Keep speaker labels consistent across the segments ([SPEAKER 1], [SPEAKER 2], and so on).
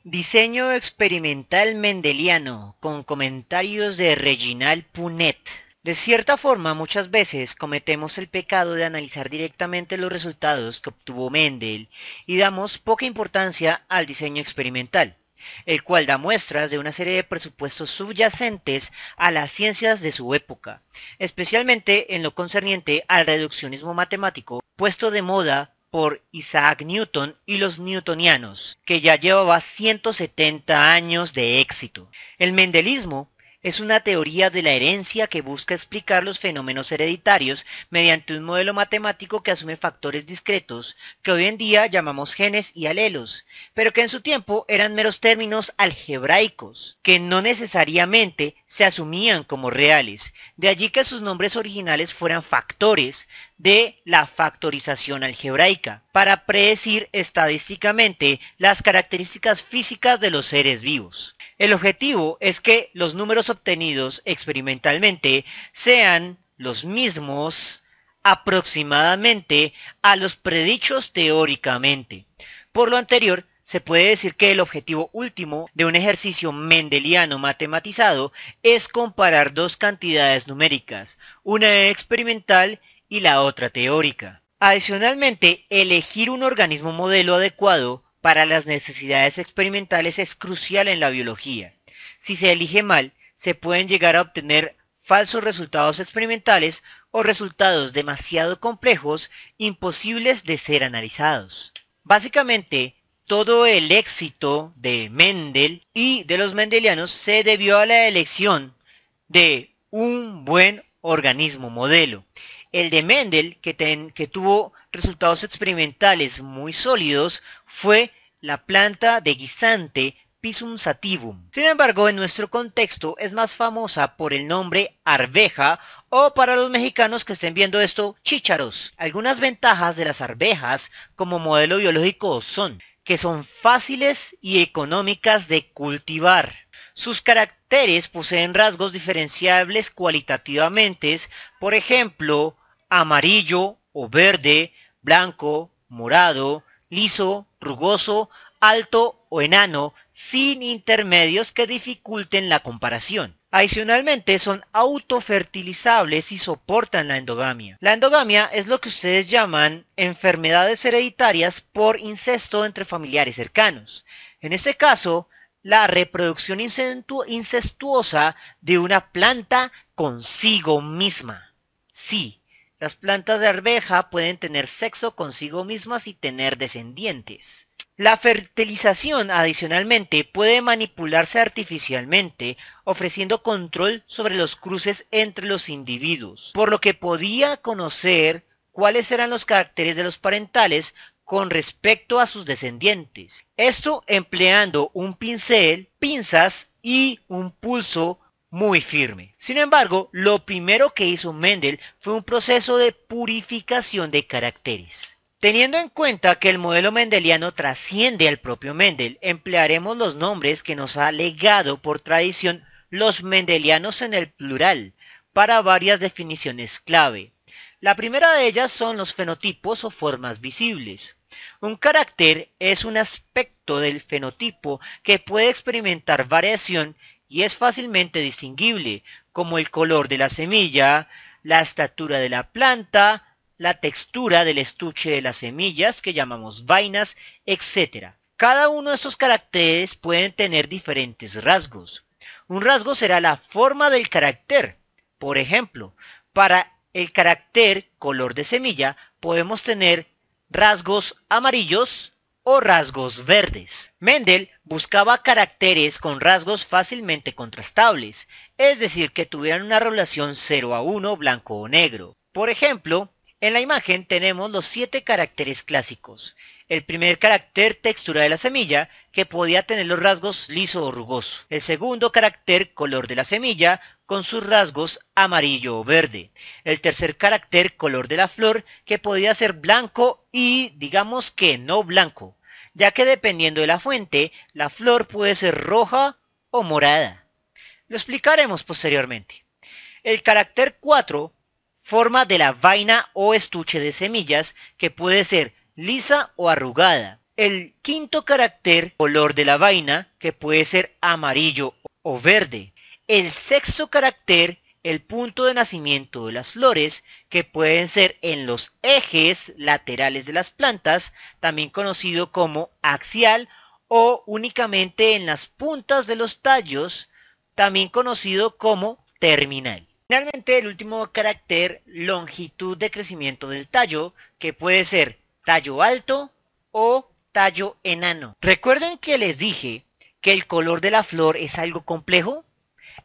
[SPEAKER 1] Diseño experimental mendeliano con comentarios de Reginald Punet. De cierta forma, muchas veces cometemos el pecado de analizar directamente los resultados que obtuvo Mendel y damos poca importancia al diseño experimental, el cual da muestras de una serie de presupuestos subyacentes a las ciencias de su época, especialmente en lo concerniente al reduccionismo matemático puesto de moda por Isaac Newton y los newtonianos, que ya llevaba 170 años de éxito. El mendelismo es una teoría de la herencia que busca explicar los fenómenos hereditarios mediante un modelo matemático que asume factores discretos que hoy en día llamamos genes y alelos, pero que en su tiempo eran meros términos algebraicos, que no necesariamente se asumían como reales, de allí que sus nombres originales fueran factores de la factorización algebraica, para predecir estadísticamente las características físicas de los seres vivos. El objetivo es que los números obtenidos experimentalmente sean los mismos aproximadamente a los predichos teóricamente. Por lo anterior, se puede decir que el objetivo último de un ejercicio mendeliano matematizado es comparar dos cantidades numéricas, una experimental y la otra teórica. Adicionalmente, elegir un organismo modelo adecuado para las necesidades experimentales es crucial en la biología. Si se elige mal, se pueden llegar a obtener falsos resultados experimentales o resultados demasiado complejos, imposibles de ser analizados. Básicamente, todo el éxito de Mendel y de los mendelianos se debió a la elección de un buen organismo modelo. El de Mendel, que tuvo resultados experimentales muy sólidos, fue la planta de guisante Pisum sativum. Sin embargo, en nuestro contexto es más famosa por el nombre arveja o, para los mexicanos que estén viendo esto, chícharos. Algunas ventajas de las arvejas como modelo biológico son que son fáciles y económicas de cultivar. Sus caracteres poseen rasgos diferenciables cualitativamente, por ejemplo, amarillo o verde, blanco, morado, liso, rugoso, alto o enano, sin intermedios que dificulten la comparación. Adicionalmente, son autofertilizables y soportan la endogamia. La endogamia es lo que ustedes llaman enfermedades hereditarias por incesto entre familiares cercanos. En este caso, la reproducción incestuosa de una planta consigo misma. Sí, las plantas de arveja pueden tener sexo consigo mismas y tener descendientes. La fertilización, adicionalmente, puede manipularse artificialmente, ofreciendo control sobre los cruces entre los individuos, por lo que podía conocer cuáles eran los caracteres de los parentales con respecto a sus descendientes. Esto empleando un pincel, pinzas y un pulso muy firme. Sin embargo, lo primero que hizo Mendel fue un proceso de purificación de caracteres. Teniendo en cuenta que el modelo mendeliano trasciende al propio Mendel, emplearemos los nombres que nos ha legado por tradición los mendelianos en el plural, para varias definiciones clave. La primera de ellas son los fenotipos o formas visibles. Un carácter es un aspecto del fenotipo que puede experimentar variación y es fácilmente distinguible, como el color de la semilla, la estatura de la planta, la textura del estuche de las semillas, que llamamos vainas, etc. Cada uno de estos caracteres pueden tener diferentes rasgos. Un rasgo será la forma del carácter. Por ejemplo, para el carácter color de semilla podemos tener rasgos amarillos o rasgos verdes. Mendel buscaba caracteres con rasgos fácilmente contrastables, es decir, que tuvieran una relación 0 a 1 blanco o negro. Por ejemplo, en la imagen tenemos los 7 caracteres clásicos. El primer carácter, textura de la semilla, que podía tener los rasgos liso o rugoso. El segundo carácter, color de la semilla, con sus rasgos amarillo o verde. El tercer carácter, color de la flor, que podía ser blanco y digamos que no blanco, ya que dependiendo de la fuente, la flor puede ser roja o morada. Lo explicaremos posteriormente. El carácter 4, forma de la vaina o estuche de semillas, que puede ser lisa o arrugada. El quinto carácter, color de la vaina, que puede ser amarillo o verde. El sexto carácter, el punto de nacimiento de las flores, que pueden ser en los ejes laterales de las plantas, también conocido como axial, o únicamente en las puntas de los tallos, también conocido como terminal. Finalmente, el último carácter, longitud de crecimiento del tallo, que puede ser tallo alto o tallo enano. ¿Recuerden que les dije que el color de la flor es algo complejo?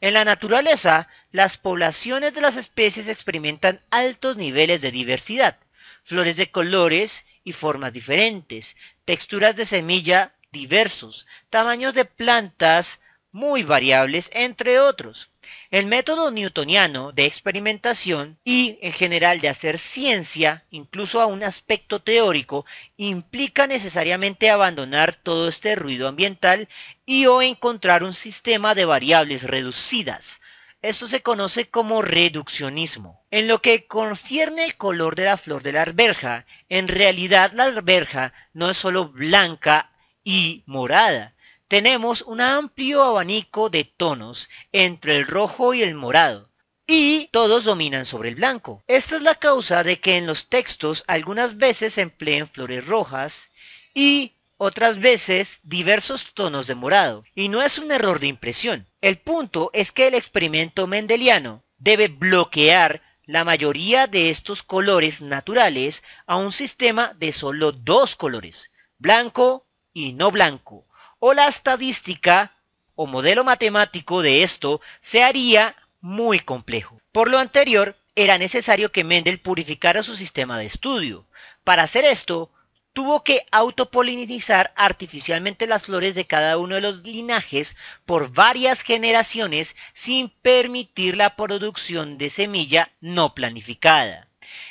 [SPEAKER 1] En la naturaleza, las poblaciones de las especies experimentan altos niveles de diversidad, flores de colores y formas diferentes, texturas de semilla diversos, tamaños de plantas muy variables, entre otros. El método newtoniano de experimentación y, en general, de hacer ciencia, incluso a un aspecto teórico, implica necesariamente abandonar todo este ruido ambiental y o encontrar un sistema de variables reducidas. Esto se conoce como reduccionismo. En lo que concierne el color de la flor de la arveja, en realidad la arveja no es solo blanca y morada. Tenemos un amplio abanico de tonos entre el rojo y el morado, y todos dominan sobre el blanco. Esta es la causa de que en los textos algunas veces se empleen flores rojas y otras veces diversos tonos de morado, y no es un error de impresión. El punto es que el experimento mendeliano debe bloquear la mayoría de estos colores naturales a un sistema de solo dos colores, blanco y no blanco, o la estadística o modelo matemático de esto se haría muy complejo. Por lo anterior, era necesario que Mendel purificara su sistema de estudio. Para hacer esto, tuvo que autopolinizar artificialmente las flores de cada uno de los linajes por varias generaciones sin permitir la producción de semilla no planificada.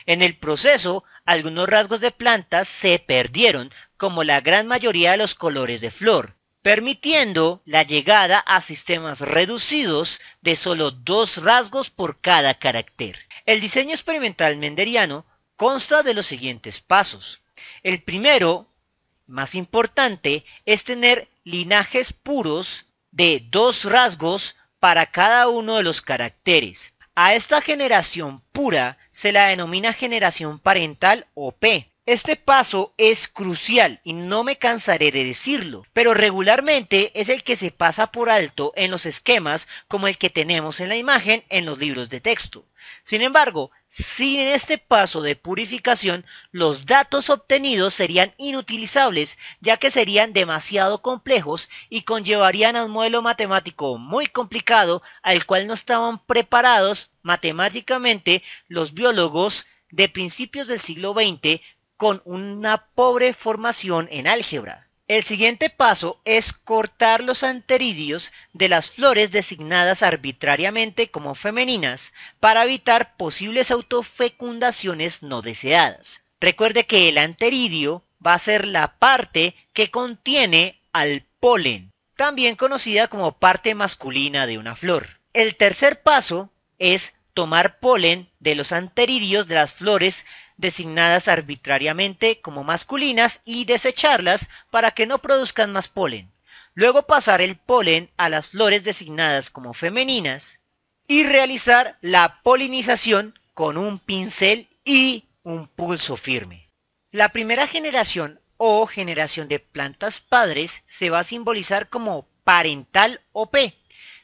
[SPEAKER 1] En el proceso, algunos rasgos de plantas se perdieron, como la gran mayoría de los colores de flor, permitiendo la llegada a sistemas reducidos de solo dos rasgos por cada carácter. El diseño experimental mendeliano consta de los siguientes pasos. El primero, más importante, es tener linajes puros de dos rasgos para cada uno de los caracteres. A esta generación pura se la denomina generación parental o P. Este paso es crucial y no me cansaré de decirlo, pero regularmente es el que se pasa por alto en los esquemas como el que tenemos en la imagen en los libros de texto. Sin embargo, sin este paso de purificación, los datos obtenidos serían inutilizables, ya que serían demasiado complejos y conllevarían a un modelo matemático muy complicado al cual no estaban preparados matemáticamente los biólogos de principios del siglo XX con una pobre formación en álgebra. El siguiente paso es cortar los anteridios de las flores designadas arbitrariamente como femeninas para evitar posibles autofecundaciones no deseadas. Recuerde que el anteridio va a ser la parte que contiene al polen, también conocida como parte masculina de una flor. El tercer paso es tomar polen de los anteridios de las flores designadas arbitrariamente como masculinas y desecharlas para que no produzcan más polen. Luego pasar el polen a las flores designadas como femeninas y realizar la polinización con un pincel y un pulso firme. La primera generación o generación de plantas padres se va a simbolizar como parental o P,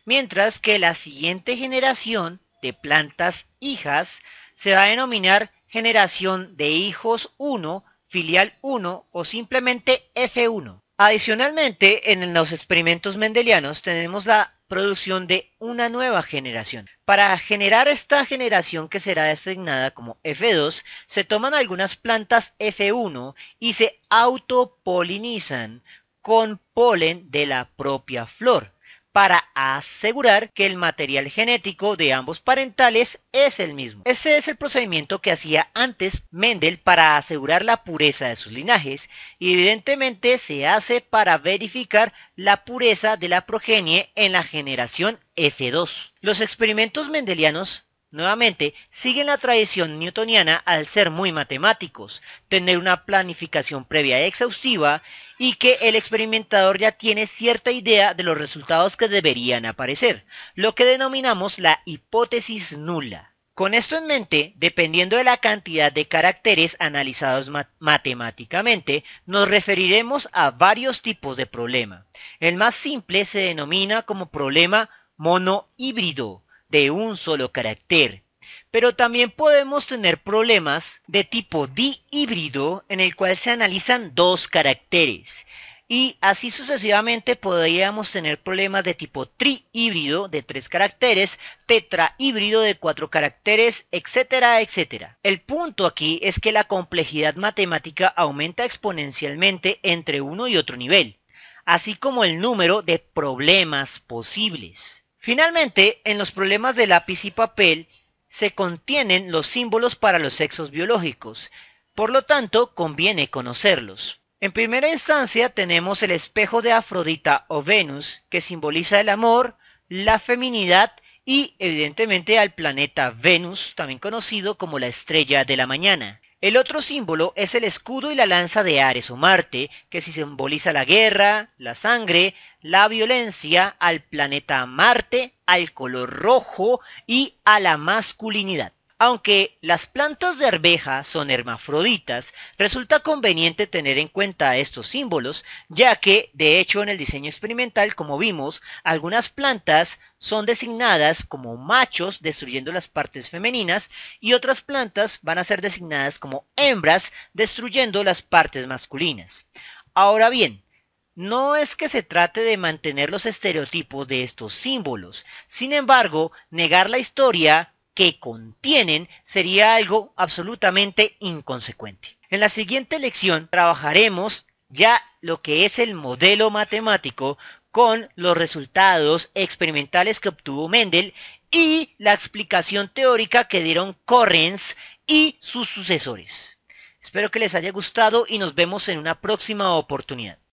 [SPEAKER 1] mientras que la siguiente generación de plantas hijas se va a denominar generación de hijos 1, filial 1 o simplemente F1. Adicionalmente, en los experimentos mendelianos tenemos la producción de una nueva generación. Para generar esta generación que será designada como F2, se toman algunas plantas F1 y se autopolinizan con polen de la propia flor, para asegurar que el material genético de ambos parentales es el mismo. Ese es el procedimiento que hacía antes Mendel para asegurar la pureza de sus linajes y evidentemente se hace para verificar la pureza de la progenie en la generación F2. Los experimentos mendelianos nuevamente, siguen la tradición newtoniana al ser muy matemáticos, tener una planificación previa exhaustiva y que el experimentador ya tiene cierta idea de los resultados que deberían aparecer, lo que denominamos la hipótesis nula. Con esto en mente, dependiendo de la cantidad de caracteres analizados matemáticamente, nos referiremos a varios tipos de problema. El más simple se denomina como problema monohíbrido, de un solo carácter. Pero también podemos tener problemas de tipo dihíbrido en el cual se analizan dos caracteres. Y así sucesivamente podríamos tener problemas de tipo trihíbrido de 3 caracteres, tetrahíbrido de 4 caracteres, etcétera, etcétera. El punto aquí es que la complejidad matemática aumenta exponencialmente entre uno y otro nivel, así como el número de problemas posibles. Finalmente, en los problemas de lápiz y papel se contienen los símbolos para los sexos biológicos, por lo tanto conviene conocerlos. En primera instancia tenemos el espejo de Afrodita o Venus, que simboliza el amor, la feminidad y evidentemente al planeta Venus, también conocido como la estrella de la mañana. El otro símbolo es el escudo y la lanza de Ares o Marte, que simboliza la guerra, la sangre, la violencia, al planeta Marte, al color rojo y a la masculinidad. Aunque las plantas de arveja son hermafroditas, resulta conveniente tener en cuenta estos símbolos, ya que, de hecho, en el diseño experimental, como vimos, algunas plantas son designadas como machos, destruyendo las partes femeninas, y otras plantas van a ser designadas como hembras, destruyendo las partes masculinas. Ahora bien, no es que se trate de mantener los estereotipos de estos símbolos, sin embargo, negar la historia que contienen sería algo absolutamente inconsecuente. En la siguiente lección trabajaremos ya lo que es el modelo matemático con los resultados experimentales que obtuvo Mendel y la explicación teórica que dieron Correns y sus sucesores. Espero que les haya gustado y nos vemos en una próxima oportunidad.